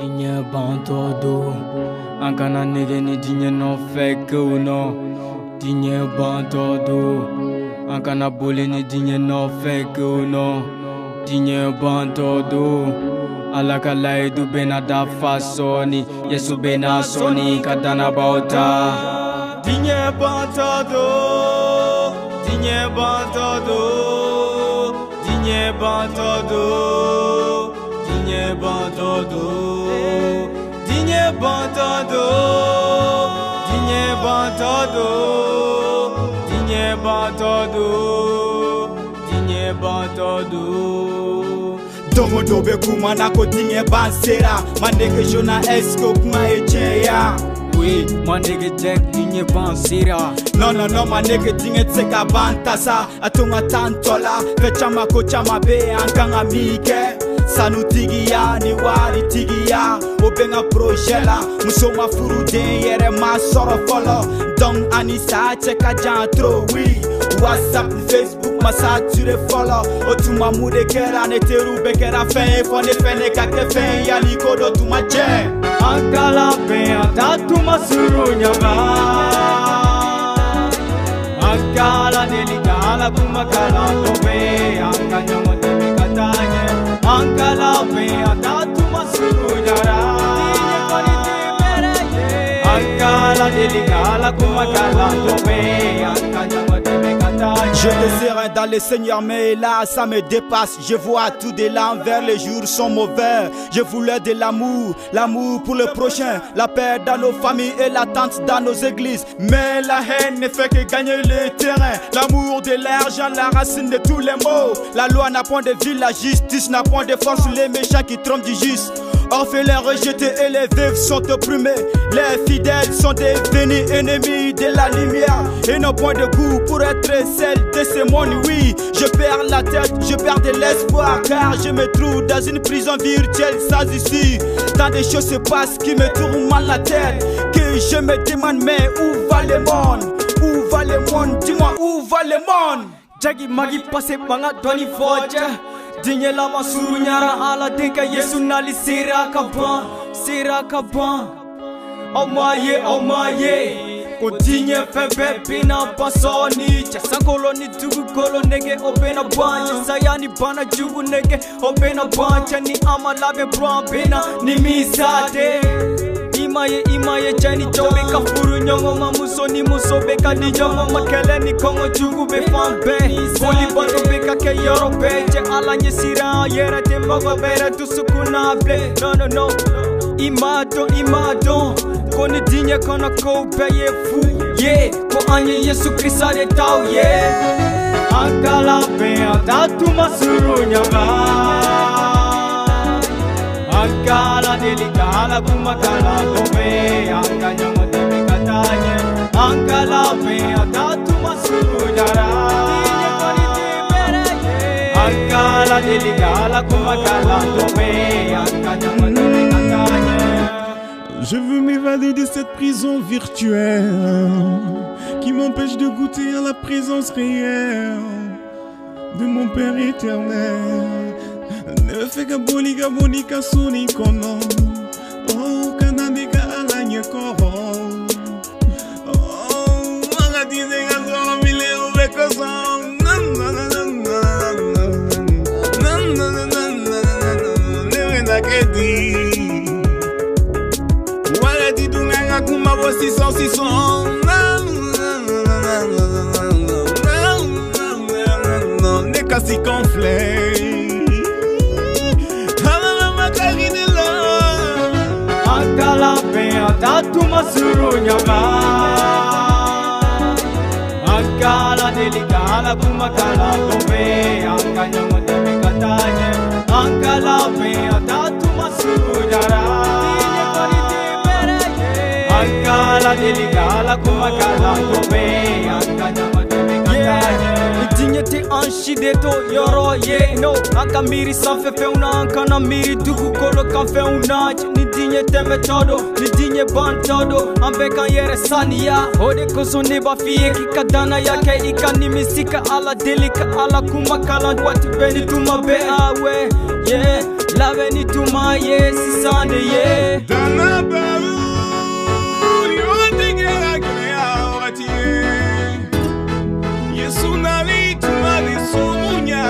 Dinhe bom todo, angana nigga ni dinhe no fake no. Dinhe bom todo, angana bully ni dinhe no fake no. Dinhe bom todo, alakala edu bena da fasoni, yesu bena soni kadana bauta. Dinhe bom todo, dinhe bom todo, dinhe bom todo. Dinhe bom todo, dinhe bom todo, dinhe bom todo, dinhe bom todo, dinhe bom todo. Domo dobe kuma na ko dinhe bansera, maneke jona esko kuma echeya. Oui, mon nigga Jack dinhe bansera. No, maneke dinhe tseka bantasa, atunga tantola, fechama kochama be ankanga mike. Sanu tigiya ni wari tigiya obenga projela musoma furude yere ma soro folo don anisa cheka jantro oui WhatsApp Facebook ma sature folo otuma mude kera ne teru bekera fe fone fene kake fe ya likodo tuma je ankala pe atatuma surunya ba ankala delikala kumakala tobe ankanya mote katanye ankala pe atatuma surunyara ankala delikala kumakala tobe ankanya mote katanye. Je désire dans le Seigneur, mais là ça me dépasse. Je vois tout de l'envers, les jours sont mauvais. Je voulais de l'amour, l'amour pour le prochain, la paix dans nos familles et l'attente dans nos églises. Mais la haine ne fait que gagner le terrain. L'amour de l'argent, la racine de tous les maux. La loi n'a point de vie, la justice n'a point de force. Les méchants qui trompent du juste. Orphelins rejetés et les veuves sont opprimés. Les fidèles sont devenus ennemis de la lumière et n'ont point de goût pour être celles de ce monde. Oui, je perds la tête, je perds de l'espoir, car je me trouve dans une prison virtuelle sans issue. Tant de choses se passent qui me tournent mal la tête, que je me demande mais où va le monde? Où va le monde? Dis-moi où va le monde? Jagi magi passe banga doni foja. Dinhe la masuru nyara ala deka yesu nali sira kaban. Oh maye ko dinhe febe pina pasoni chasa koloni tugu kolo nege opena bancha sayani bana jugu nege opena bancha ni amalabe bra pena ni misade imaye chani chobe kafuru nyongo mamusoni musobe kadi jongo makele ni kongo jugu be fambe boli bando beka ke yorobe je alanye sira yera te mogo bera tusukunable no imado koni dinhe kona ko peye fu ye ko anye yesu krista de tau ye ankala pe atatuma surunya ba ankala delikala kumakala tobe ankanya mote katanye ankala pe atatuma surunyara ankala delikala kumakala tobe ankanya mote katanye. Je veux m'évader de cette prison virtuelle qui m'empêche de goûter à la présence réelle de mon Père éternel. Ne fais que bonika soni kono. Oh, kanadeka alanye koro. Oh, magadize gazoro mile ubekoso. Kuma voci sison ne kasi conflé hala makarine la ankala pe atatuma surunya ba ankala delikala kumakala tobe ankanya mote katanye ankala pe atatuma surunyara ankala delikala kumakala tobe ankanya mote katanye. Dinhe te anshide to yoro ye no akamiri sanfe fe una ankana miri dugu kolo kanfe una ni dinhe teme todo ni dinhe ban todo ambeka yere sania ode koso ne ba fiye kikadana yake ikanimisika ala delika ala kumakala watu beni tuma be awe yeah la Aveni tuma ye sisande ye Dana baru yotegera grea watie Yesu nali tumali sumunya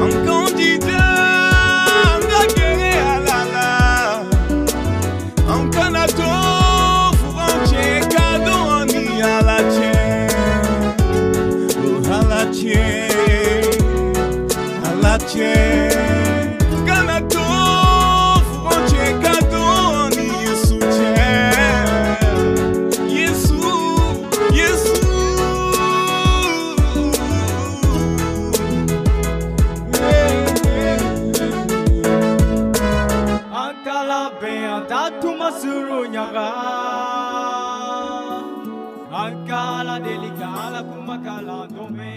Un candidat ngagere alala Un kanato furanche kadoni alache Alache Alache Kanato furanche kadoni Yesu che Yesu Yesu Ankala be antatu masuru nyaga Ankala delikala kumakala dome